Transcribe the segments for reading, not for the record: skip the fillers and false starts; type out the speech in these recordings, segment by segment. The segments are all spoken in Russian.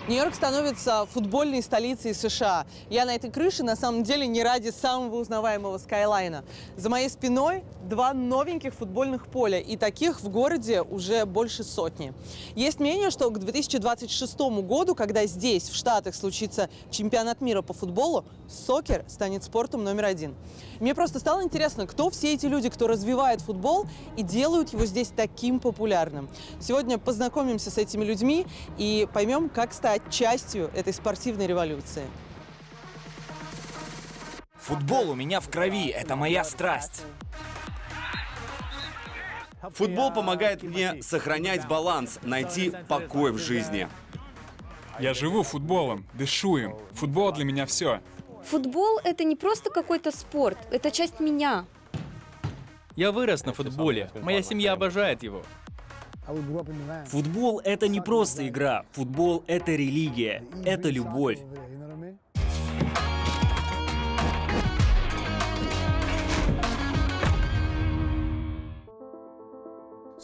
Нью-Йорк становится футбольной столицей США. Я на этой крыше, на самом деле, не ради самого узнаваемого скайлайна. За моей спиной 2 новеньких футбольных поля, и таких в городе уже больше сотни. Есть мнение, что к 2026 году, когда здесь, в Штатах, случится чемпионат мира по футболу, сокер станет спортом номер 1. Мне просто стало интересно, кто все эти люди, кто развивает футбол и делают его здесь таким популярным. Сегодня познакомимся с этими людьми и поймем, как стать частью этой спортивной революции. Футбол у меня в крови, это моя страсть. Футбол помогает мне сохранять баланс, найти покой в жизни. Я живу футболом, дышу им. Футбол для меня все. Футбол – это не просто какой-то спорт, это часть меня. Я вырос на футболе. Моя семья обожает его. Футбол — это не просто игра. Футбол — это религия, это любовь.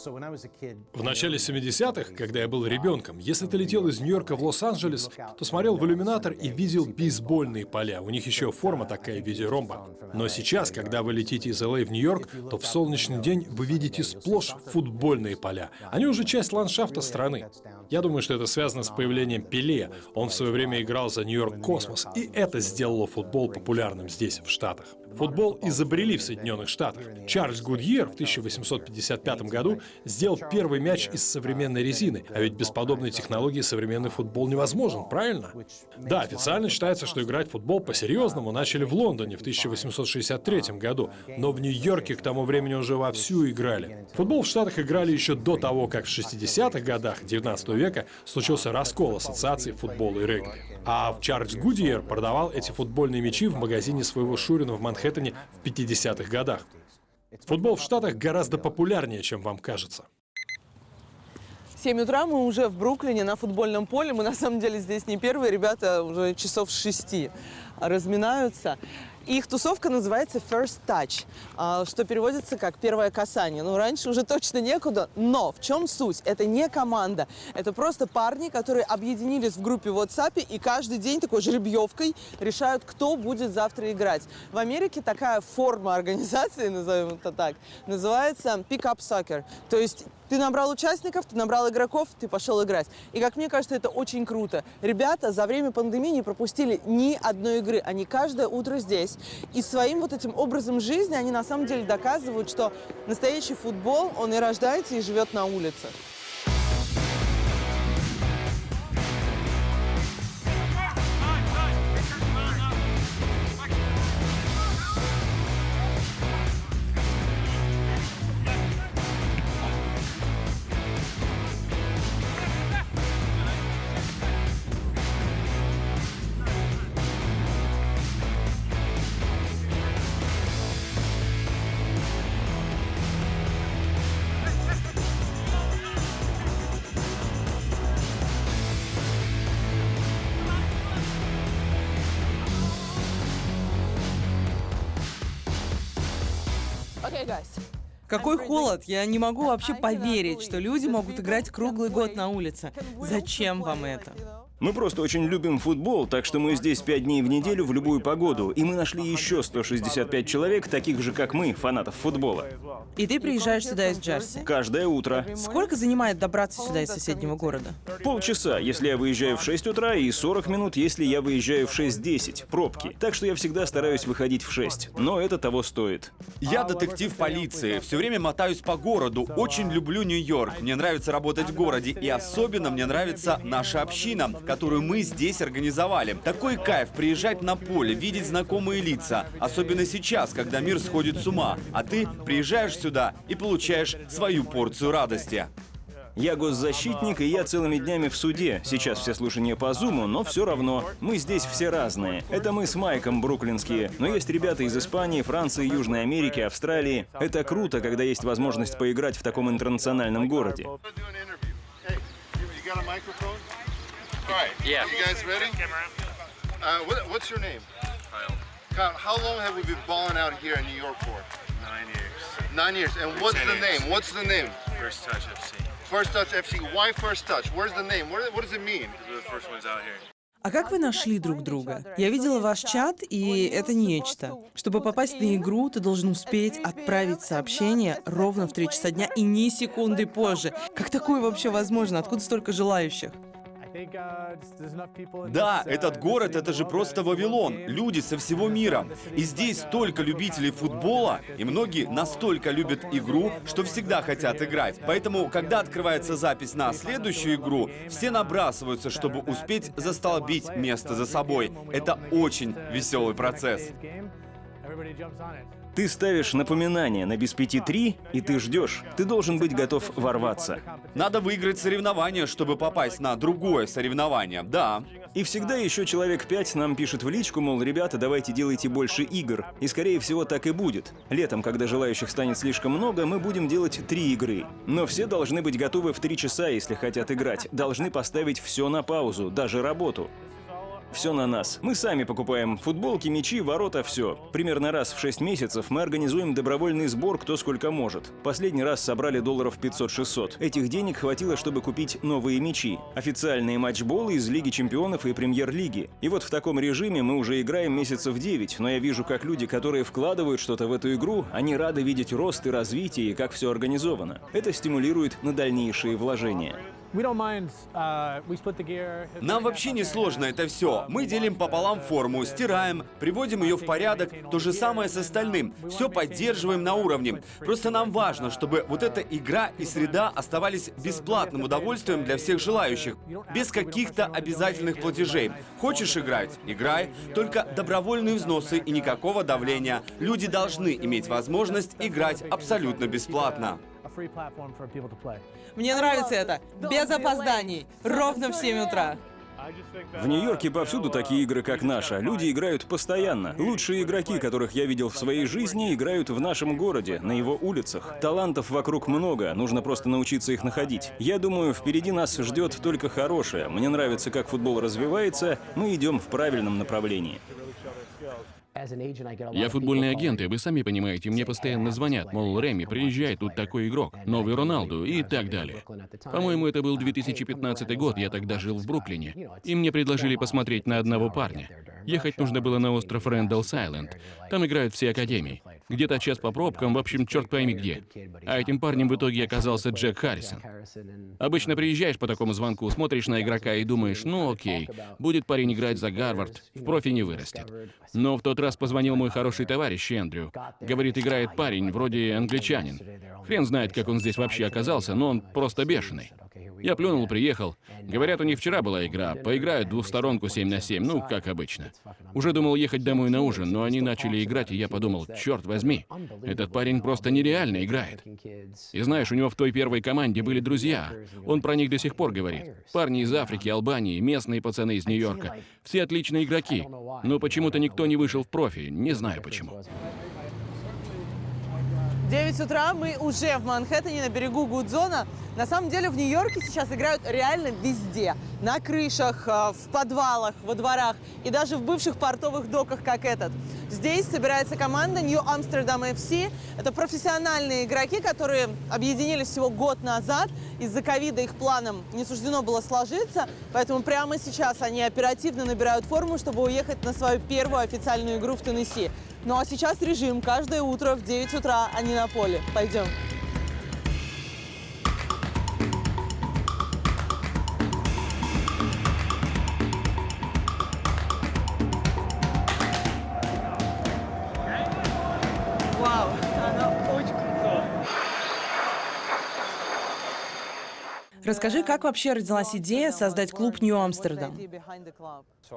В начале 70-х, когда я был ребенком, если ты летел из Нью-Йорка в Лос-Анджелес, то смотрел в иллюминатор и видел бейсбольные поля. У них еще форма такая в виде ромба. Но сейчас, когда вы летите из Л.А. в Нью-Йорк, то в солнечный день вы видите сплошь футбольные поля. Они уже часть ландшафта страны. Я думаю, что это связано с появлением Пеле. Он в свое время играл за Нью-Йорк Космос, и это сделало футбол популярным здесь, в Штатах. Футбол изобрели в Соединенных Штатах. Чарльз Гудьер в 1855 году сделал первый мяч из современной резины, а ведь без подобной технологии современный футбол невозможен, правильно? Да, официально считается, что играть в футбол по-серьезному начали в Лондоне в 1863 году, но в Нью-Йорке к тому времени уже вовсю играли. Футбол в Штатах играли еще до того, как в 60-х годах 19 века случился раскол ассоциаций футбола и регби. А Чарльз Гудьер продавал эти футбольные мячи в магазине своего Шурина в Манхэттене в 50-х годах. Футбол в Штатах гораздо популярнее, чем вам кажется. 7 утра, мы уже в Бруклине на футбольном поле. Мы на самом деле здесь не первые, ребята уже часов 6 разминаются. Их тусовка называется First Touch, что переводится как «первое касание». Ну, раньше уже точно некуда, но в чем суть? Это не команда, это просто парни, которые объединились в группе в WhatsApp и каждый день такой жеребьевкой решают, кто будет завтра играть. В Америке такая форма организации, назовем это так, называется Pick-up Soccer. То есть ты набрал участников, ты набрал игроков, ты пошел играть. И, как мне кажется, это очень круто. Ребята за время пандемии не пропустили ни одной игры. Они каждое утро здесь. И своим вот этим образом жизни они на самом деле доказывают, что настоящий футбол, он и рождается, и живет на улицах. Какой холод! Я не могу вообще поверить, что люди могут играть круглый год на улице. Зачем вам это? Мы просто очень любим футбол, так что мы здесь 5 дней в неделю в любую погоду. И мы нашли еще 165 человек, таких же, как мы, фанатов футбола. И ты приезжаешь сюда из Джерси? Каждое утро. Сколько занимает добраться сюда из соседнего города? Полчаса, если я выезжаю в 6 утра, и 40 минут, если я выезжаю в 6:10. Пробки. Так что я всегда стараюсь выходить в 6. Но это того стоит. Я детектив полиции, все время мотаюсь по городу, очень люблю Нью-Йорк, мне нравится работать в городе, и особенно мне нравится наша община, которую мы здесь организовали. Такой кайф приезжать на поле, видеть знакомые лица, особенно сейчас, когда мир сходит с ума, а ты приезжаешь сюда и получаешь свою порцию радости. Я госзащитник, и я целыми днями в суде. Сейчас все слушания по зуму, но все равно. Мы здесь все разные. Это мы с Майком бруклинские, но есть ребята из Испании, Франции, Южной Америки, Австралии. Это круто, когда есть возможность поиграть в таком интернациональном городе. Yeah. You guys ready? What's your name? Kyle. Kyle, how long have we been balling out here in New York for? 9 years. 9 years. And what's the name? What's the name? First Touch FC. First Touch FC. Why First Touch? Where's the name? What does it mean? А как вы нашли друг друга? Я видела ваш чат, и это нечто. Чтобы попасть на игру, ты должен успеть отправить сообщение ровно в 3 часа дня и ни секунды позже. Как такое вообще возможно? Откуда столько желающих? Да, этот город — это же просто Вавилон. Люди со всего мира. И здесь столько любителей футбола, и многие настолько любят игру, что всегда хотят играть. Поэтому, когда открывается запись на следующую игру, все набрасываются, чтобы успеть застолбить место за собой. Это очень веселый процесс. Ты ставишь напоминание на без 5-3, и ты ждешь. Ты должен быть готов ворваться. Надо выиграть соревнование, чтобы попасть на другое соревнование, да. И всегда еще человек 5 нам пишет в личку, мол, ребята, давайте делайте больше игр. И скорее всего так и будет. Летом, когда желающих станет слишком много, мы будем делать 3 игры. Но все должны быть готовы в 3 часа, если хотят играть. Должны поставить все на паузу, даже работу. Все на нас. Мы сами покупаем футболки, мячи, ворота, все. Примерно раз в 6 месяцев мы организуем добровольный сбор кто сколько может. Последний раз собрали долларов 500-600. Этих денег хватило, чтобы купить новые мячи. Официальные матчболы из Лиги Чемпионов и Премьер-лиги. И вот в таком режиме мы уже играем месяцев 9, но я вижу, как люди, которые вкладывают что-то в эту игру, они рады видеть рост и развитие, и как все организовано. Это стимулирует на дальнейшие вложения. Нам вообще не сложно это все. Мы делим пополам форму, стираем, приводим ее в порядок. То же самое с остальным. Все поддерживаем на уровне. Просто нам важно, чтобы вот эта игра и среда оставались бесплатным удовольствием для всех желающих. Без каких-то обязательных платежей. Хочешь играть? Играй. Только добровольные взносы и никакого давления. Люди должны иметь возможность играть абсолютно бесплатно. Мне нравится это. Без опозданий. Ровно в 7 утра. В Нью-Йорке повсюду такие игры, как наша. Люди играют постоянно. Лучшие игроки, которых я видел в своей жизни, играют в нашем городе, на его улицах. Талантов вокруг много, нужно просто научиться их находить. Я думаю, впереди нас ждет только хорошее. Мне нравится, как футбол развивается, мы идем в правильном направлении. Я футбольный агент, и вы сами понимаете, мне постоянно звонят, мол, Реми, приезжай, тут такой игрок, новый Роналду и так далее. По-моему, это был 2015 год, я тогда жил в Бруклине, и мне предложили посмотреть на одного парня. Ехать нужно было на остров Рэндаллс-Айленд. Там играют все академии. Где-то час по пробкам, в общем, черт пойми где. А этим парнем в итоге оказался Джек Харрисон. Обычно приезжаешь по такому звонку, смотришь на игрока и думаешь, ну окей, будет парень играть за Гарвард, в профи не вырастет. Но в тот раз позвонил мой хороший товарищ Эндрю. Говорит, играет парень, вроде англичанин. Хрен знает, как он здесь вообще оказался, но он просто бешеный. Я плюнул, приехал. Говорят, у них вчера была игра. Поиграют двухсторонку 7 на 7, ну, как обычно. Уже думал ехать домой на ужин, но они начали играть, и я подумал, черт возьми, этот парень просто нереально играет. И знаешь, у него в той первой команде были друзья. Он про них до сих пор говорит. Парни из Африки, Албании, местные пацаны из Нью-Йорка. Все отличные игроки. Но почему-то никто не вышел в профи. Не знаю почему. 9 утра, мы уже в Манхэттене, на берегу Гудзона. На самом деле в Нью-Йорке сейчас играют реально везде. На крышах, в подвалах, во дворах и даже в бывших портовых доках, как этот. Здесь собирается команда New Amsterdam FC. Это профессиональные игроки, которые объединились всего год назад. Из-за ковида их планам не суждено было сложиться. Поэтому прямо сейчас они оперативно набирают форму, чтобы уехать на свою первую официальную игру в Теннесси. Ну а сейчас режим. Каждое утро в 9 утра они на поле. Пойдем. Вау, она очень крутая. Расскажи, как вообще родилась идея создать клуб New Amsterdam?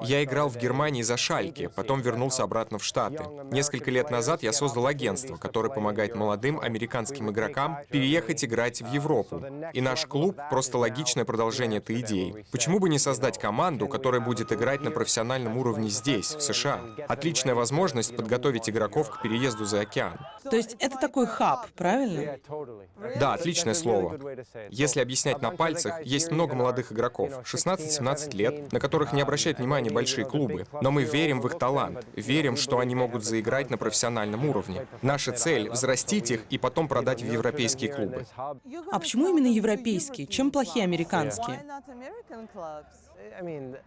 Я играл в Германии за Шальке, потом вернулся обратно в Штаты. Несколько лет назад я создал агентство, которое помогает молодым американским игрокам переехать играть в Европу. И наш клуб — просто логичное продолжение этой идеи. Почему бы не создать команду, которая будет играть на профессиональном уровне здесь, в США? Отличная возможность подготовить игроков к переезду за океан. То есть это такой хаб, правильно? Да, отличное слово. Если объяснять на пальцах есть много молодых игроков, 16-17 лет, на которых не обращают внимания большие клубы. Но мы верим в их талант, верим, что они могут заиграть на профессиональном уровне. Наша цель — взрастить их и потом продать в европейские клубы. А почему именно европейские? Чем плохие американские?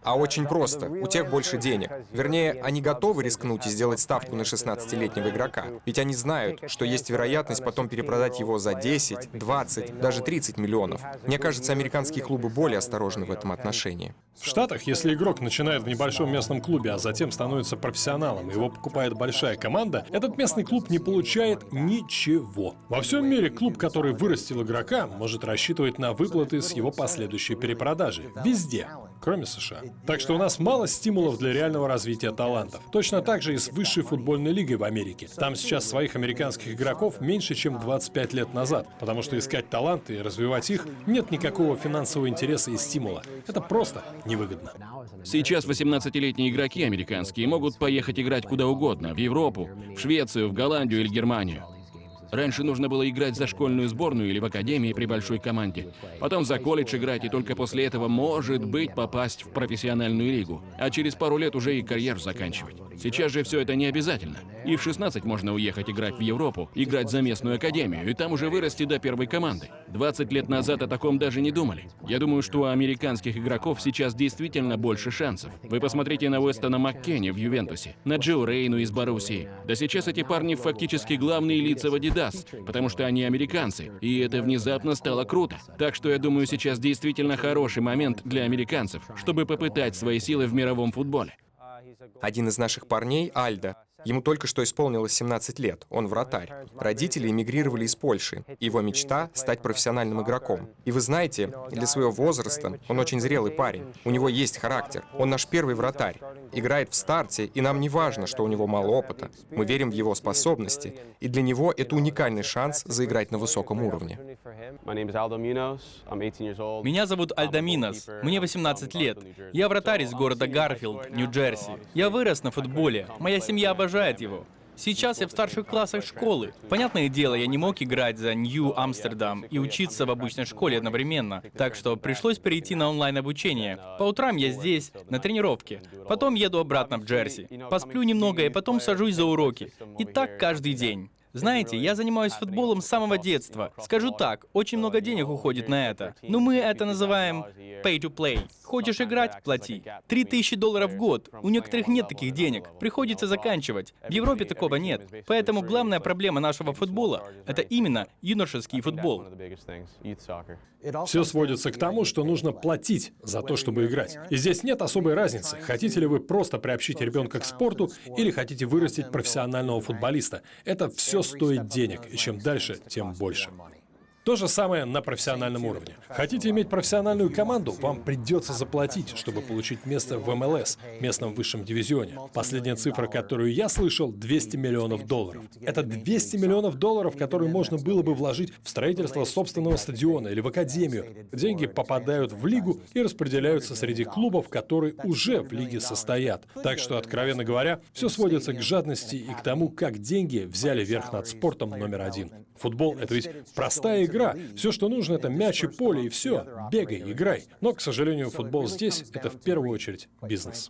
А очень просто. У тех больше денег. Вернее, они готовы рискнуть и сделать ставку на 16-летнего игрока. Ведь они знают, что есть вероятность потом перепродать его за 10, 20, даже 30 миллионов. Мне кажется, американские клубы более осторожны в этом отношении. В Штатах, если игрок начинает в небольшом местном клубе, а затем становится профессионалом, и его покупает большая команда, этот местный клуб не получает ничего. Во всем мире клуб, который вырастил игрока, может рассчитывать на выплаты с его последующей перепродажи. Везде. Кроме США. Так что у нас мало стимулов для реального развития талантов. Точно так же и с высшей футбольной лигой в Америке. Там сейчас своих американских игроков меньше, чем 25 лет назад, потому что искать таланты и развивать их нет никакого финансового интереса и стимула. Это просто невыгодно. Сейчас 18-летние игроки американские могут поехать играть куда угодно, в Европу, в Швецию, в Голландию или Германию. Раньше нужно было играть за школьную сборную или в академии при большой команде. Потом за колледж играть, и только после этого, может быть, попасть в профессиональную лигу. А через пару лет уже и карьеру заканчивать. Сейчас же все это не обязательно. И в 16 можно уехать играть в Европу, играть за местную академию, и там уже вырасти до первой команды. 20 лет назад о таком даже не думали. Я думаю, что у американских игроков сейчас действительно больше шансов. Вы посмотрите на Уэстона Маккенни в Ювентусе, на Джо Рейну из Боруссии. Да сейчас эти парни фактически главные лица в Adidas, потому что они американцы, и это внезапно стало круто. Так что я думаю, сейчас действительно хороший момент для американцев, чтобы попытать свои силы в мировом футболе. Один из наших парней, Альдо, ему только что исполнилось 17 лет, он вратарь. Родители эмигрировали из Польши. Его мечта — стать профессиональным игроком. И вы знаете, для своего возраста он очень зрелый парень. У него есть характер. Он наш первый вратарь. Играет в старте, и нам не важно, что у него мало опыта. Мы верим в его способности, и для него это уникальный шанс заиграть на высоком уровне. Меня зовут Альдо Минос. Мне 18 лет. Я вратарь из города Гарфилд, Нью-Джерси. Я вырос на футболе. Моя семья обожает его. Сейчас я в старших классах школы. Понятное дело, я не мог играть за Нью-Амстердам и учиться в обычной школе одновременно, так что пришлось перейти на онлайн-обучение. По утрам я здесь, на тренировке. Потом еду обратно в Джерси. Посплю немного и потом сажусь за уроки. И так каждый день. Знаете, я занимаюсь футболом с самого детства. Скажу так, очень много денег уходит на это. Но мы это называем pay to play. Хочешь играть — плати. $3000 в год. У некоторых нет таких денег. Приходится заканчивать. В Европе такого нет. Поэтому главная проблема нашего футбола — это именно юношеский футбол. Все сводится к тому, что нужно платить за то, чтобы играть. И здесь нет особой разницы, хотите ли вы просто приобщить ребенка к спорту или хотите вырастить профессионального футболиста. Это все стоит денег, и чем дальше, тем больше. То же самое на профессиональном уровне. Хотите иметь профессиональную команду, вам придется заплатить, чтобы получить место в МЛС, местном высшем дивизионе. Последняя цифра, которую я слышал, $200 миллионов. Это $200 миллионов, которые можно было бы вложить в строительство собственного стадиона или в академию. Деньги попадают в лигу и распределяются среди клубов, которые уже в лиге состоят. Так что, откровенно говоря, все сводится к жадности и к тому, как деньги взяли верх над спортом номер один. Футбол — это ведь простая игра. Все, что нужно, это мяч и поле, и все. Бегай, играй. Но, к сожалению, футбол здесь — это в первую очередь бизнес.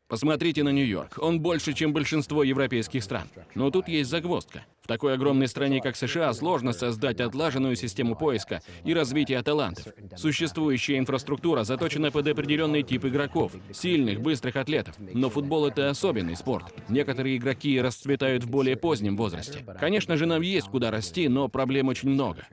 Посмотрите на Нью-Йорк. Он больше, чем большинство европейских стран. Но тут есть загвоздка. В такой огромной стране, как США, сложно создать отлаженную систему поиска и развития талантов. Существующая инфраструктура заточена под определенный тип игроков, сильных, быстрых атлетов. Но футбол — это особенный спорт. Некоторые игроки расцветают в более позднем возрасте. Конечно же, нам есть куда расти, но проблем очень много.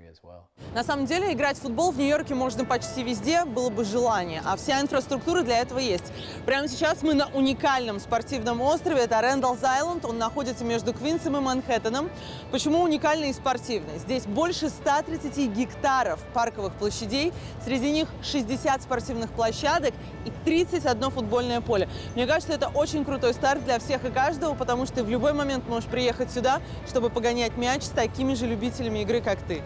На самом деле, играть в футбол в Нью-Йорке можно почти везде, было бы желание. А вся инфраструктура для этого есть. Прямо сейчас мы на уникальном спортивном острове. Это Рэндаллс-Айленд. Он находится между Квинсом и Манхэттеном. Почему уникальный и спортивный? Здесь больше 130 гектаров парковых площадей. Среди них 60 спортивных площадок и 31 футбольное поле. Мне кажется, это очень крутой старт для всех и каждого, потому что ты в любой момент можешь приехать сюда, чтобы погонять мяч с такими же любителями игры, как ты.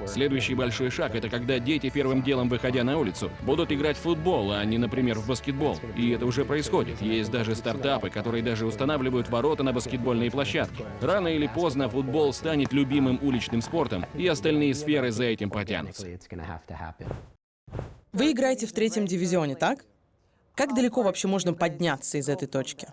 Следующий большой шаг — это когда дети, первым делом выходя на улицу, будут играть в футбол, а не, например, в баскетбол. И это уже происходит. Есть даже стартапы, которые даже устанавливают ворота на баскетбольные площадки. Рано или поздно футбол станет любимым уличным спортом, и остальные сферы за этим потянутся. Вы играете в 3-м дивизионе, так? Как далеко вообще можно подняться из этой точки?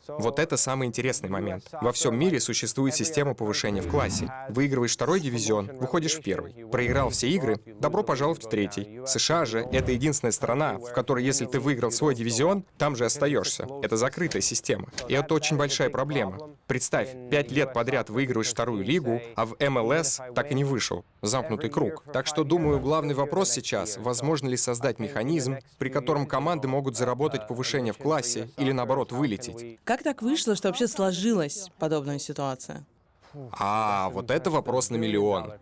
Вот это самый интересный момент. Во всем мире существует система повышения в классе. Выигрываешь 2-й дивизион, выходишь в 1-й. Проиграл все игры, добро пожаловать в 3-й. США же — это единственная страна, в которой, если ты выиграл свой дивизион, там же остаешься. Это закрытая система. И это очень большая проблема. Представь, 5 лет подряд выигрываешь 2-ю лигу, а в МЛС так и не вышел. Замкнутый круг. Так что, думаю, главный вопрос сейчас — возможно ли создать механизм, при котором команды могут заработать повышение в классе или, наоборот, вылететь. Как так вышло, что вообще сложилась подобная ситуация? Вот это вопрос на миллион.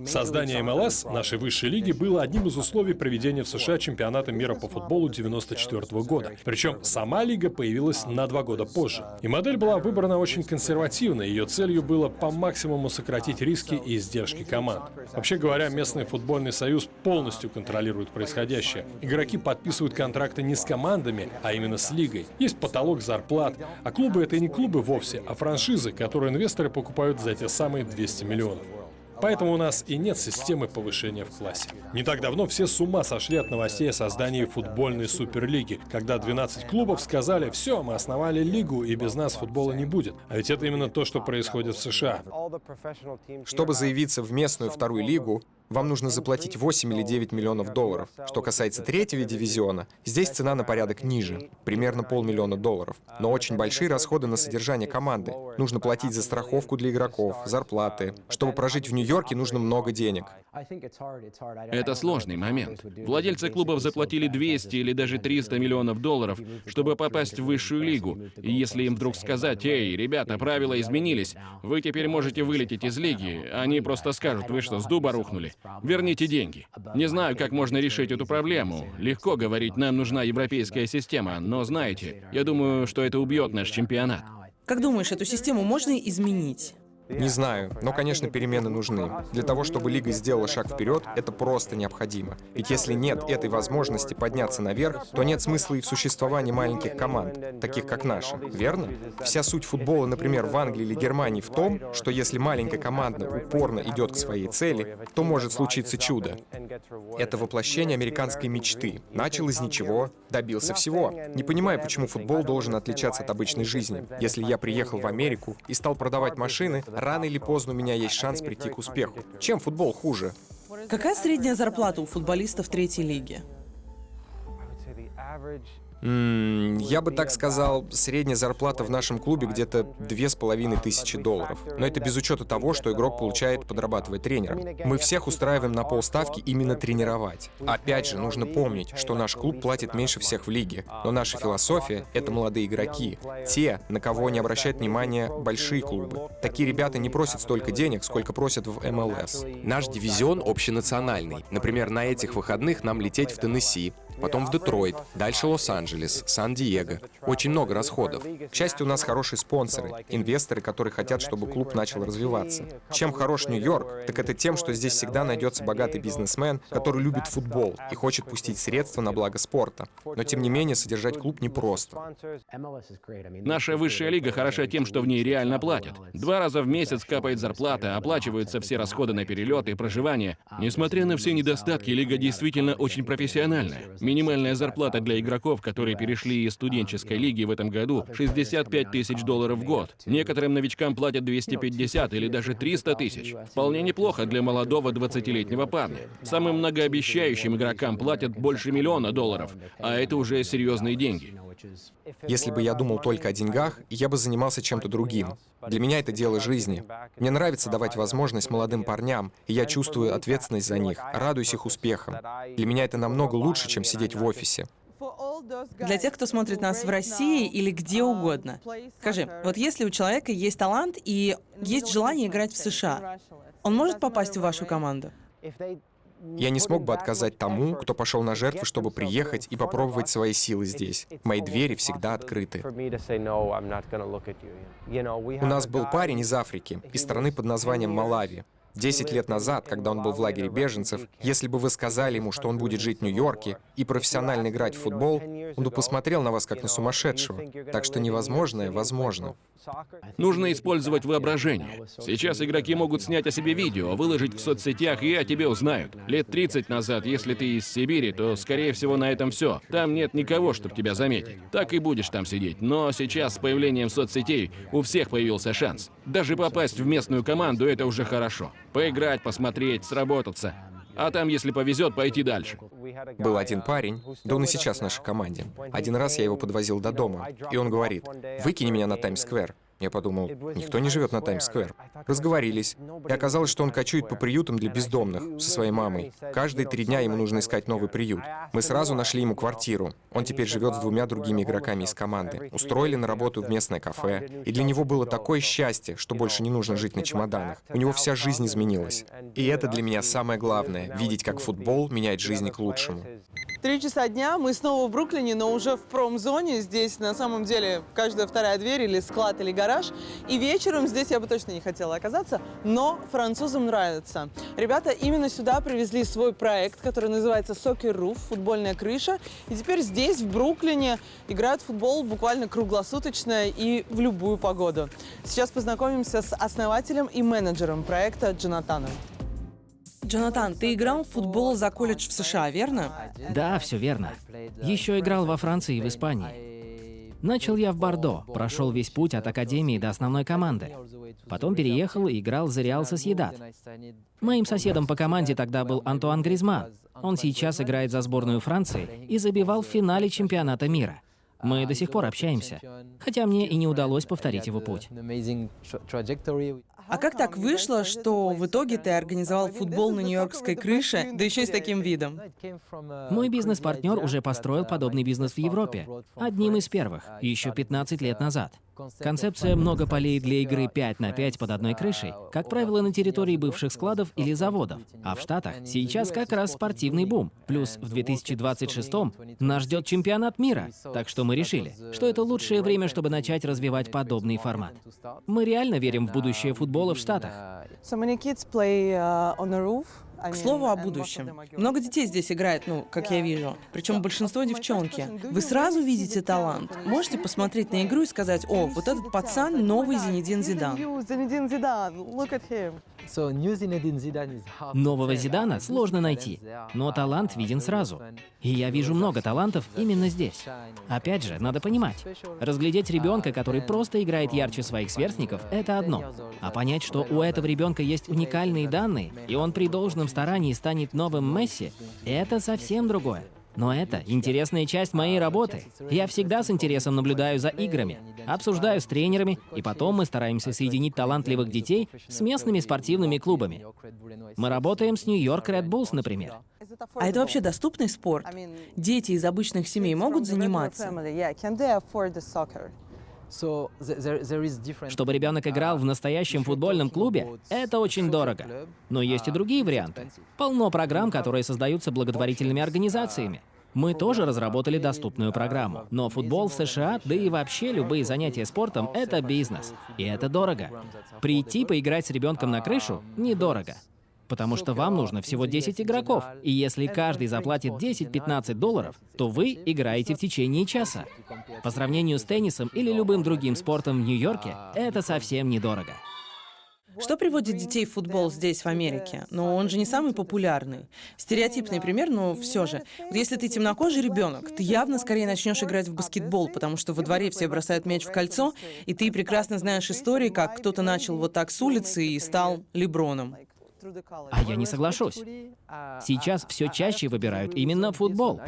Создание МЛС, нашей высшей лиги, было одним из условий проведения в США чемпионата мира по футболу 1994 года. Причем сама лига появилась на 2 года позже. И модель была выбрана очень консервативно. Ее целью было по максимуму сократить риски и издержки команд. Вообще говоря, местный футбольный союз полностью контролирует происходящее. Игроки подписывают контракты не с командами, а именно с лигой. Есть потолок зарплат, а клубы — это и не клубы вовсе, а франшизы, которые инвесторы покупают за те самые 200 миллионов. Поэтому у нас и нет системы повышения в классе. Не так давно все с ума сошли от новостей о создании футбольной суперлиги, когда 12 клубов сказали: все, мы основали лигу, и без нас футбола не будет. А ведь это именно то, что происходит в США. Чтобы заявиться в местную 2-ю лигу, вам нужно заплатить 8 или 9 миллионов долларов. Что касается 3-го дивизиона, здесь цена на порядок ниже, примерно $500 000. Но очень большие расходы на содержание команды. Нужно платить за страховку для игроков, зарплаты. Чтобы прожить в Нью-Йорке, нужно много денег. Это сложный момент. Владельцы клубов заплатили 200 или даже 300 миллионов долларов, чтобы попасть в высшую лигу. И если им вдруг сказать: «Эй, ребята, правила изменились, вы теперь можете вылететь из лиги», они просто скажут: «Вы что, с дуба рухнули? Верните деньги». Не знаю, как можно решить эту проблему. Легко говорить: нам нужна европейская система, но знаете, я думаю, что это убьет наш чемпионат. Как думаешь, эту систему можно изменить? Не знаю, но, конечно, перемены нужны. Для того, чтобы лига сделала шаг вперед, это просто необходимо. Ведь если нет этой возможности подняться наверх, то нет смысла и в существовании маленьких команд, таких как наша, верно? Вся суть футбола, например, в Англии или Германии в том, что если маленькая команда упорно идет к своей цели, то может случиться чудо. Это воплощение американской мечты. Начал из ничего, добился всего. Не понимаю, почему футбол должен отличаться от обычной жизни. Если я приехал в Америку и стал продавать машины, рано или поздно у меня есть шанс прийти к успеху. Чем футбол хуже? Какая средняя зарплата у футболистов 3-й лиги? Я бы так сказал, средняя зарплата в нашем клубе где-то $2500. Но это без учета того, что игрок получает, подрабатывая тренером. Мы всех устраиваем на полставки именно тренировать. Опять же, нужно помнить, что наш клуб платит меньше всех в лиге. Но наша философия — это молодые игроки. Те, на кого не обращают внимания большие клубы. Такие ребята не просят столько денег, сколько просят в МЛС. Наш дивизион общенациональный. Например, на этих выходных нам лететь в Теннесси, потом в Детройт, дальше Лос-Анджелес, Сан-Диего. Очень много расходов. К счастью, у нас хорошие спонсоры, инвесторы, которые хотят, чтобы клуб начал развиваться. Чем хорош Нью-Йорк, так это тем, что здесь всегда найдется богатый бизнесмен, который любит футбол и хочет пустить средства на благо спорта. Но тем не менее, содержать клуб непросто. Наша высшая лига хороша тем, что в ней реально платят. 2 раза в месяц капает зарплата, оплачиваются все расходы на перелеты и проживание. Несмотря на все недостатки, лига действительно очень профессиональная. Минимальная зарплата для игроков, которые перешли из студенческой лиги в этом году, $65 тысяч в год. Некоторым новичкам платят 250 или даже 300 тысяч. Вполне неплохо для молодого 20-летнего парня. Самым многообещающим игрокам платят больше $1 миллиона, а это уже серьезные деньги. Если бы я думал только о деньгах, я бы занимался чем-то другим. Для меня это дело жизни. Мне нравится давать возможность молодым парням, и я чувствую ответственность за них, радуюсь их успехам. Для меня это намного лучше, чем сидеть в офисе. Для тех, кто смотрит нас в России или где угодно. Скажи, вот если у человека есть талант и есть желание играть в США, он может попасть в вашу команду? Я не смог бы отказать тому, кто пошел на жертвы, чтобы приехать и попробовать свои силы здесь. Мои двери всегда открыты. У нас был парень из Африки, из страны под названием Малави. 10 лет назад, когда он был в лагере беженцев, если бы вы сказали ему, что он будет жить в Нью-Йорке и профессионально играть в футбол, он бы посмотрел на вас как на сумасшедшего. Так что невозможное возможно. Нужно использовать воображение. Сейчас игроки могут снять о себе видео, выложить в соцсетях, и о тебе узнают. Лет 30 назад, если ты из Сибири, то, скорее всего, на этом все. Там нет никого, чтобы тебя заметить. Так и будешь там сидеть. Но сейчас с появлением соцсетей у всех появился шанс. Даже попасть в местную команду — это уже хорошо. Поиграть, посмотреть, сработаться. А там, если повезет, пойти дальше. Был один парень, да он и сейчас в нашей команде. Один раз я его подвозил до дома, и он говорит: «Выкини меня на Таймс-сквер». Я подумал, никто не живет на Таймс-сквер. Разговорились, и оказалось, что он кочует по приютам для бездомных со своей мамой. Каждые 3 дня ему нужно искать новый приют. Мы сразу нашли ему квартиру. Он теперь живет с 2 другими игроками из команды. Устроили на работу в местное кафе. И для него было такое счастье, что больше не нужно жить на чемоданах. У него вся жизнь изменилась. И это для меня самое главное — видеть, как футбол меняет жизни к лучшему. 3 часа дня, мы снова в Бруклине, но уже в промзоне. Здесь на самом деле каждая вторая дверь или склад, или гараж. И вечером здесь я бы точно не хотела оказаться, но французам нравится. Ребята именно сюда привезли свой проект, который называется Soccer Roof, футбольная крыша. И теперь здесь, в Бруклине, играют в футбол буквально круглосуточно и в любую погоду. Сейчас познакомимся с основателем и менеджером проекта Джонатаном. Джонатан, ты играл в футбол за колледж в США, верно? Да, все верно. Еще играл во Франции и в Испании. Начал я в Бордо, прошел весь путь от академии до основной команды. Потом переехал и играл за Реал Сосьедад. Моим соседом по команде тогда был Антуан Гризман. Он сейчас играет за сборную Франции и забивал в финале чемпионата мира. Мы до сих пор общаемся, хотя мне и не удалось повторить его путь. А как так вышло, что в итоге ты организовал футбол на нью-йоркской крыше, да еще и с таким видом? Мой бизнес-партнер уже построил подобный бизнес в Европе, одним из первых, еще 15 лет назад. Концепция «много полей для игры 5 на 5 под одной крышей», как правило, на территории бывших складов или заводов. А в Штатах сейчас как раз спортивный бум. Плюс в 2026-м нас ждет чемпионат мира. Так что мы решили, что это лучшее время, чтобы начать развивать подобный формат. Мы реально верим в будущее футбола в Штатах. К слову о будущем. Много детей здесь играет, как я вижу. Причем большинство девчонки. Вы сразу видите талант. Можете посмотреть на игру и сказать: о, вот этот пацан — новый Зинедин Зидан. Нового Зидана сложно найти, но талант виден сразу. И я вижу много талантов именно здесь. Опять же, надо понимать, разглядеть ребенка, который просто играет ярче своих сверстников, это одно. А понять, что у этого ребенка есть уникальные данные, и он при должном старании станет новым Месси, это совсем другое. Но это интересная часть моей работы. Я всегда с интересом наблюдаю за играми, обсуждаю с тренерами, и потом мы стараемся соединить талантливых детей с местными спортивными клубами. Мы работаем с Нью-Йорк Ред Буллс, например. А это вообще доступный спорт? Дети из обычных семей могут заниматься? Чтобы ребенок играл в настоящем футбольном клубе, это очень дорого. Но есть и другие варианты. Полно программ, которые создаются благотворительными организациями. Мы тоже разработали доступную программу. Но футбол в США, да и вообще любые занятия спортом — это бизнес. И это дорого. Прийти поиграть с ребенком на крышу — недорого. Потому что вам нужно всего 10 игроков. И если каждый заплатит $10-15, то вы играете в течение часа. По сравнению с теннисом или любым другим спортом в Нью-Йорке, это совсем недорого. Что приводит детей в футбол здесь, в Америке? Но он же не самый популярный. Стереотипный пример, но все же. Вот если ты темнокожий ребенок, ты явно скорее начнешь играть в баскетбол, потому что во дворе все бросают мяч в кольцо, и ты прекрасно знаешь истории, как кто-то начал вот так с улицы и стал Леброном. А я не соглашусь. Сейчас все чаще выбирают именно футбол.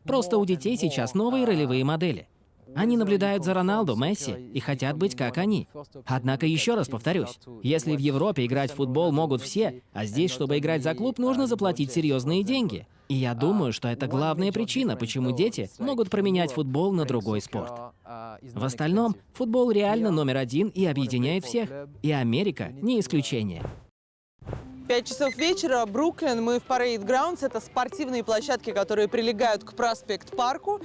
Просто у детей сейчас новые ролевые модели. Они наблюдают за Роналду, Месси и хотят быть как они. Однако еще раз повторюсь, если в Европе играть в футбол могут все, а здесь, чтобы играть за клуб, нужно заплатить серьезные деньги. И я думаю, что это главная причина, почему дети могут променять футбол на другой спорт. В остальном, футбол реально номер один и объединяет всех. И Америка не исключение. 5 часов вечера, Бруклин, мы в Parade Grounds. Это спортивные площадки, которые прилегают к Проспект-парку,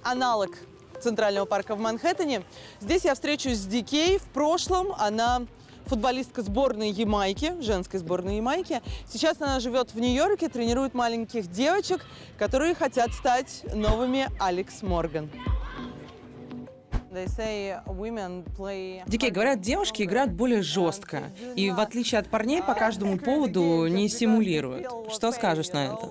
аналог Центрального парка в Манхэттене. Здесь я встречусь с Ди Кей. В прошлом она футболистка сборной Ямайки, женской сборной Ямайки. Сейчас она живет в Нью-Йорке, тренирует маленьких девочек, которые хотят стать новыми Алекс Морган. Дикей, говорят, девушки играют более жестко. И в отличие от парней, по каждому поводу не симулируют. Что скажешь на это?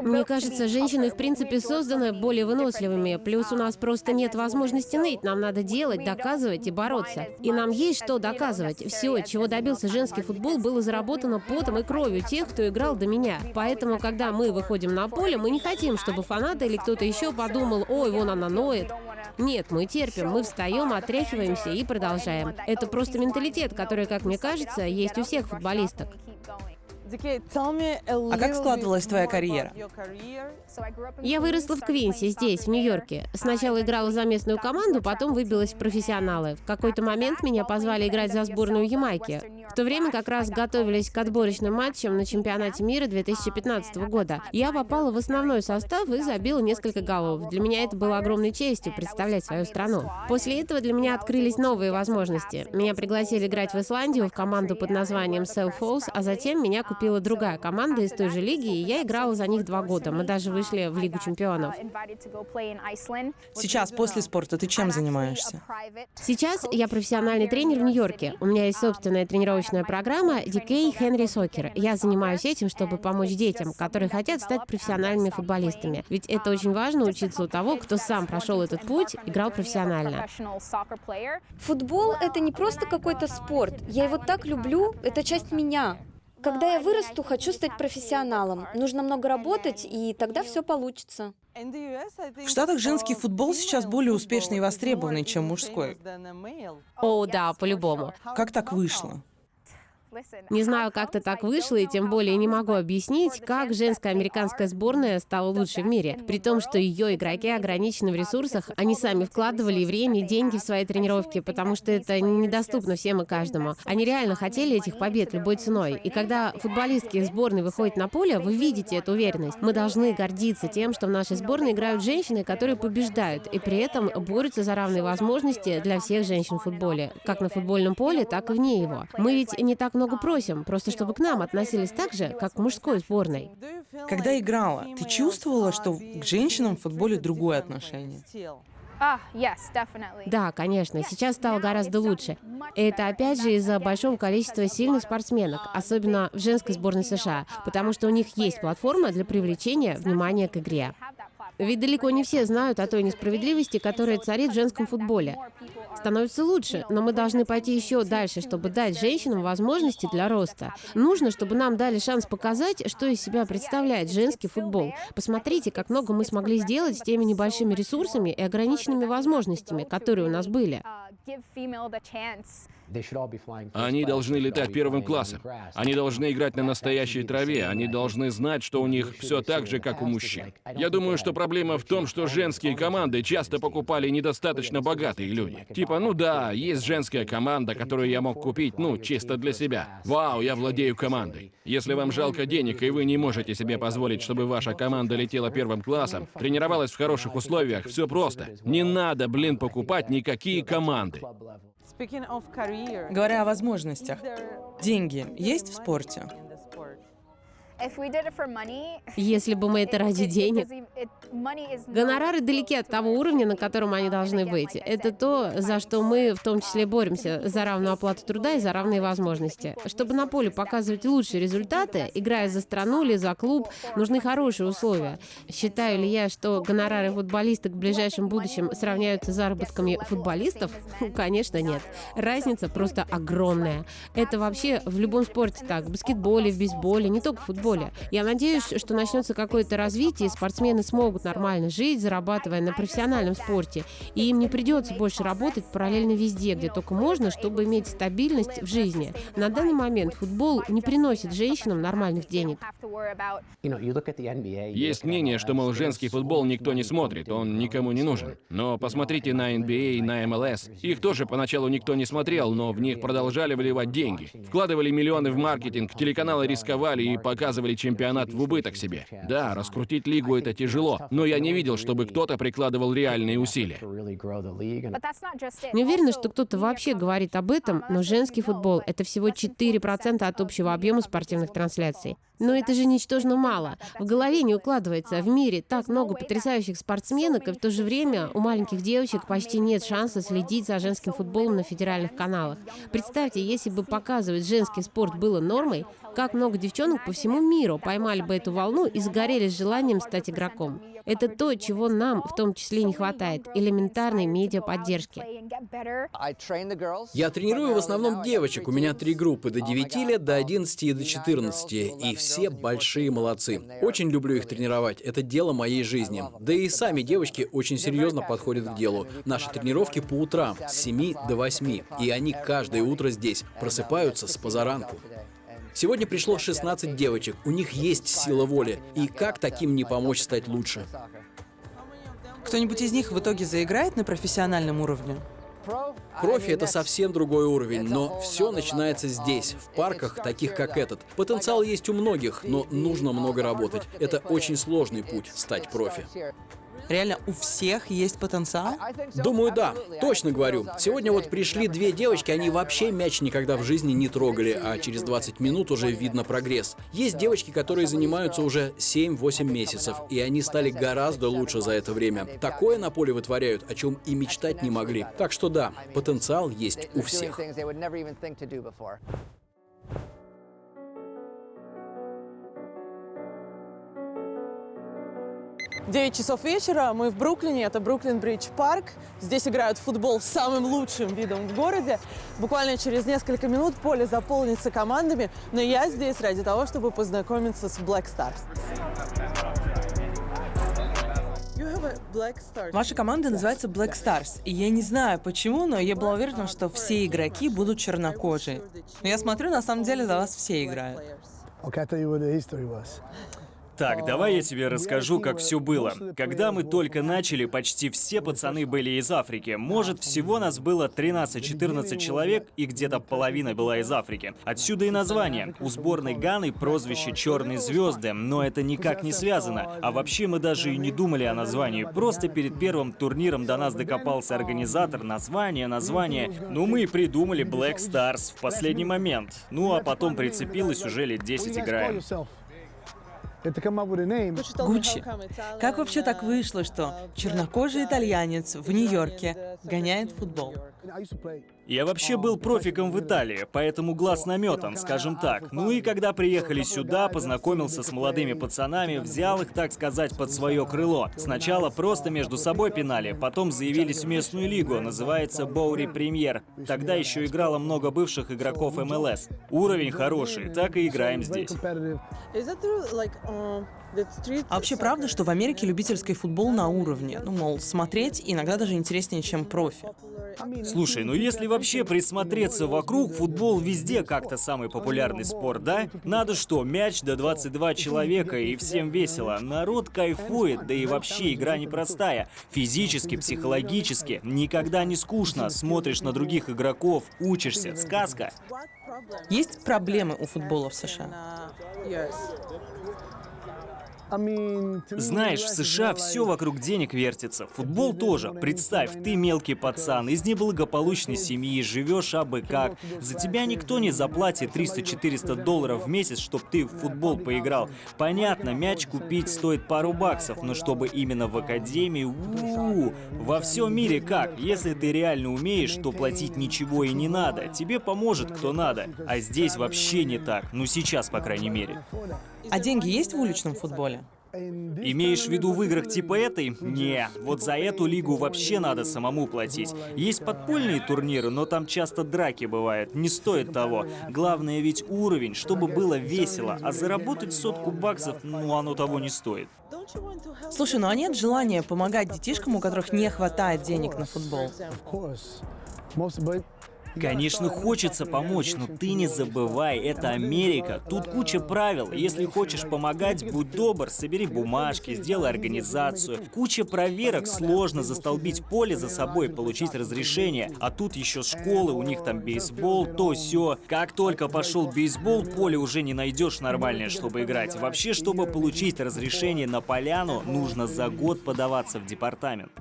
Мне кажется, женщины в принципе созданы более выносливыми. Плюс у нас просто нет возможности ныть. Нам надо делать, доказывать и бороться. И нам есть что доказывать. Все, чего добился женский футбол, было заработано потом и кровью тех, кто играл до меня. Поэтому, когда мы выходим на поле, мы не хотим, чтобы фанаты или кто-то еще подумал: ой, вон она ноет. Нет, мы терпим, мы встаем, отряхиваемся и продолжаем. Это просто менталитет, который, как мне кажется, есть у всех футболисток. А как складывалась твоя карьера? Я выросла в Квинсе, здесь, в Нью-Йорке. Сначала играла за местную команду, потом выбилась в профессионалы. В какой-то момент меня позвали играть за сборную Ямайки. В то время как раз готовились к отборочным матчам на чемпионате мира 2015 года. Я попала в основной состав и забила несколько голов. Для меня это было огромной честью представлять свою страну. После этого для меня открылись новые возможности. Меня пригласили играть в Исландию в команду под названием Self Falls, а затем меня купила другая команда из той же лиги, и я играла за них 2 года. Мы даже вышли в Лигу чемпионов. Сейчас, после спорта, ты чем занимаешься? Сейчас я профессиональный тренер в Нью-Йорке. У меня есть собственная тренировочная программа DK Henry Soccer. Я занимаюсь этим, чтобы помочь детям, которые хотят стать профессиональными футболистами. Ведь это очень важно — учиться у того, кто сам прошел этот путь, играл профессионально. Футбол — это не просто какой-то спорт. Я его так люблю, это часть меня. Когда я вырасту, хочу стать профессионалом. Нужно много работать, и тогда все получится. В Штатах женский футбол сейчас более успешный и востребованный, чем мужской. О, да, по-любому. Как так вышло? Не знаю, как-то так вышло, и тем более не могу объяснить, как женская американская сборная стала лучшей в мире. При том, что ее игроки ограничены в ресурсах, они сами вкладывали и время, и деньги в свои тренировки, потому что это недоступно всем и каждому. Они реально хотели этих побед любой ценой. И когда футболистки из сборной выходят на поле, вы видите эту уверенность. Мы должны гордиться тем, что в нашей сборной играют женщины, которые побеждают, и при этом борются за равные возможности для всех женщин в футболе, как на футбольном поле, так и вне его. Мы ведь не так много просим, просто чтобы к нам относились так же, как к мужской сборной. Когда играла, ты чувствовала, что к женщинам в футболе другое отношение? Да, конечно, сейчас стало гораздо лучше. И это опять же из-за большого количества сильных спортсменок, особенно в женской сборной США, потому что у них есть платформа для привлечения внимания к игре. Ведь далеко не все знают о той несправедливости, которая царит в женском футболе. Становится лучше, но мы должны пойти еще дальше, чтобы дать женщинам возможности для роста. Нужно, чтобы нам дали шанс показать, что из себя представляет женский футбол. Посмотрите, как много мы смогли сделать с теми небольшими ресурсами и ограниченными возможностями, которые у нас были. Они должны летать первым классом. Они должны играть на настоящей траве. Они должны знать, что у них все так же, как у мужчин. Я думаю, что проблема в том, что женские команды часто покупали недостаточно богатые люди. Типа, ну да, есть женская команда, которую я мог купить, ну, чисто для себя. Вау, я владею командой. Если вам жалко денег, и вы не можете себе позволить, чтобы ваша команда летела первым классом, тренировалась в хороших условиях, все просто. Не надо, покупать никакие команды. Говоря о возможностях, деньги есть в спорте? Если бы мы это ради денег. Гонорары далеки от того уровня, на котором они должны быть. Это то, за что мы в том числе боремся, за равную оплату труда и за равные возможности. Чтобы на поле показывать лучшие результаты, играя за страну или за клуб, нужны хорошие условия. Считаю ли я, что гонорары футболисток в ближайшем будущем сравняются с заработками футболистов? Конечно, нет. Разница просто огромная. Это вообще в любом спорте так, в баскетболе, в бейсболе, не только в футболе. Я надеюсь, что начнется какое-то развитие, и спортсмены смогут нормально жить, зарабатывая на профессиональном спорте. И им не придется больше работать параллельно везде, где только можно, чтобы иметь стабильность в жизни. На данный момент футбол не приносит женщинам нормальных денег. Есть мнение, что, мол, женский футбол никто не смотрит, он никому не нужен. Но посмотрите на NBA и на MLS. Их тоже поначалу никто не смотрел, но в них продолжали вливать деньги. Вкладывали миллионы в маркетинг, телеканалы рисковали и показывали зарабатывали чемпионат в убыток себе. Да, раскрутить лигу — это тяжело, но я не видел, чтобы кто-то прикладывал реальные усилия. Не уверена, что кто-то вообще говорит об этом, но женский футбол — это всего 4% от общего объема спортивных трансляций. Но это же ничтожно мало. В голове не укладывается. В мире так много потрясающих спортсменок, и в то же время у маленьких девочек почти нет шанса следить за женским футболом на федеральных каналах. Представьте, если бы показывать женский спорт было нормой, как много девчонок по всему миру поймали бы эту волну и загорелись желанием стать игроком. Это то, чего нам в том числе не хватает – элементарной медиаподдержки. Я тренирую в основном девочек. У меня 3 группы – до 9 лет, до 11 и до 14. И все большие молодцы. Очень люблю их тренировать. Это дело моей жизни. Да и сами девочки очень серьезно подходят к делу. Наши тренировки по утрам с 7 до 8. И они каждое утро здесь просыпаются с позаранку. Сегодня пришло 16 девочек, у них есть сила воли. И как таким не помочь стать лучше? Кто-нибудь из них в итоге заиграет на профессиональном уровне? Профи — это совсем другой уровень, но все начинается здесь, в парках, таких как этот. Потенциал есть у многих, но нужно много работать. Это очень сложный путь — стать профи. Реально у всех есть потенциал? Думаю, да. Точно говорю. Сегодня вот пришли 2 девочки, они вообще мяч никогда в жизни не трогали, а через 20 минут уже видно прогресс. Есть девочки, которые занимаются уже 7-8 месяцев, и они стали гораздо лучше за это время. Такое на поле вытворяют, о чем и мечтать не могли. Так что да, потенциал есть у всех. 9 часов вечера, мы в Бруклине, это Бруклин-Бридж парк. Здесь играют в футбол с самым лучшим видом в городе. Буквально через несколько минут поле заполнится командами, но я здесь ради того, чтобы познакомиться с Black Stars. Ваша команда называется Black Stars, и я не знаю почему, но я была уверена, что все игроки будут чернокожие. Но я смотрю, на самом деле за вас все играют. Так, давай я тебе расскажу, как все было. Когда мы только начали, почти все пацаны были из Африки. Может, всего нас было 13-14 человек, и где-то половина была из Африки. Отсюда и название. У сборной Ганы прозвище «Черные звезды», но это никак не связано. А вообще мы даже и не думали о названии. Просто перед первым турниром до нас докопался организатор. Название. Ну, мы и придумали Black Stars в последний момент. Ну, а потом прицепилось, уже лет 10 играем. Гуччи. Как вообще так вышло, что чернокожий итальянец в Нью-Йорке гоняет футбол? Я вообще был профиком в Италии, поэтому глаз наметан, скажем так. Ну и когда приехали сюда, познакомился с молодыми пацанами, взял их, так сказать, под свое крыло. Сначала просто между собой пинали, потом заявились в местную лигу, называется Боури Премьер. Тогда еще играло много бывших игроков МЛС. Уровень хороший, так и играем здесь. А вообще правда, что в Америке любительский футбол на уровне? Ну, мол, смотреть иногда даже интереснее, чем профи. Слушай, ну если вообще присмотреться вокруг, футбол везде как-то самый популярный спорт, да? Надо что, мяч до 22 человека и всем весело. Народ кайфует, да и вообще игра непростая. Физически, психологически, никогда не скучно. Смотришь на других игроков, учишься, сказка. Есть проблемы у футбола в США? Знаешь, в США все вокруг денег вертится. Футбол тоже. Представь, ты мелкий пацан, из неблагополучной семьи, живешь абы как. За тебя никто не заплатит $300-400 в месяц, чтобы ты в футбол поиграл. Понятно, мяч купить стоит пару баксов, но чтобы именно в академии, во всем мире как? Если ты реально умеешь, то платить ничего и не надо. Тебе поможет кто надо. А здесь вообще не так. Ну сейчас, по крайней мере. А деньги есть в уличном футболе? Имеешь в виду в играх типа этой? Не, вот за эту лигу вообще надо самому платить. Есть подпольные турниры, но там часто драки бывают, не стоит того. Главное ведь уровень, чтобы было весело, а заработать $100 ну оно того не стоит. Слушай, ну а нет желания помогать детишкам, у которых не хватает денег на футбол? Конечно, хочется помочь, но ты не забывай, это Америка. Тут куча правил. Если хочешь помогать, будь добр, собери бумажки, сделай организацию. Куча проверок, сложно застолбить поле за собой, получить разрешение. А тут еще школы, у них там бейсбол, то сё. Как только пошел бейсбол, поле уже не найдешь нормальное, чтобы играть. Вообще, чтобы получить разрешение на поляну, нужно за год подаваться в департамент.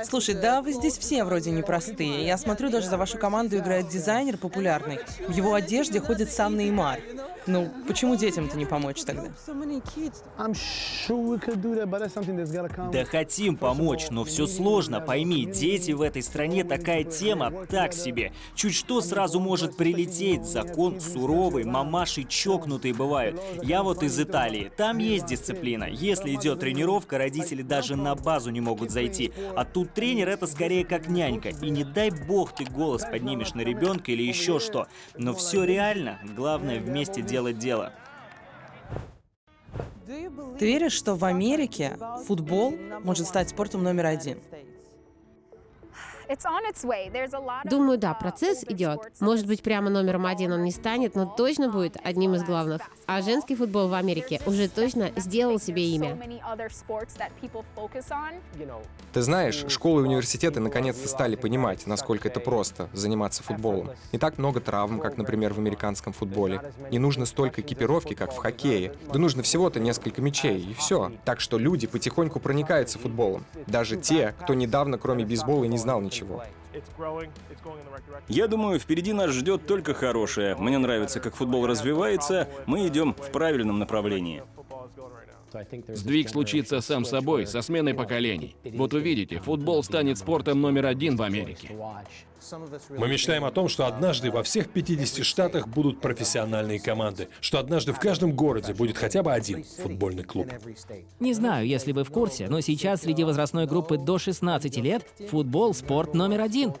Слушай, да вы здесь все вроде непростые. Я смотрю, даже за вашу команду играет дизайнер популярный. В его одежде ходит сам Неймар. Ну, почему детям-то не помочь тогда? Да хотим помочь, но все сложно, пойми, дети в этой стране такая тема, так себе. Чуть что сразу может прилететь, закон суровый, мамаши чокнутые бывают. Я вот из Италии, там есть дисциплина. Если идет тренировка, родители даже на базу не могут зайти. А тут тренер это скорее как нянька. И не дай бог ты голос поднимешь на ребенка или еще что. Но все реально, главное вместе делать дело. Ты веришь, что в Америке футбол может стать спортом номер один? Думаю, да, процесс идет. Может быть, прямо номером один он не станет, но точно будет одним из главных. А женский футбол в Америке уже точно сделал себе имя. Ты знаешь, школы и университеты наконец-то стали понимать, насколько это просто — заниматься футболом. Не так много травм, как, например, в американском футболе. Не нужно столько экипировки, как в хоккее. Да нужно всего-то несколько мячей, и все. Так что люди потихоньку проникаются футболом. Даже те, кто недавно, кроме бейсбола, и не знал ничего. Я думаю, впереди нас ждет только хорошее. Мне нравится, как футбол развивается, мы идем в правильном направлении. Сдвиг случится сам собой, со сменой поколений. Вот увидите, футбол станет спортом номер один в Америке. Мы мечтаем о том, что однажды во всех 50 штатах будут профессиональные команды, что однажды в каждом городе будет хотя бы один футбольный клуб. Не знаю, если вы в курсе, но сейчас среди возрастной группы до 16 лет футбол — спорт номер один.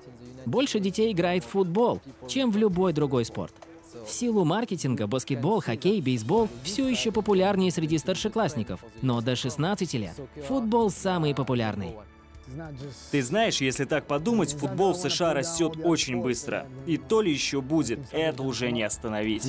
Больше детей играет в футбол, чем в любой другой спорт. В силу маркетинга баскетбол, хоккей, бейсбол все еще популярнее среди старшеклассников, но до 16 лет футбол самый популярный. Ты знаешь, если так подумать, футбол в США растет очень быстро. И то ли еще будет, это уже не остановить.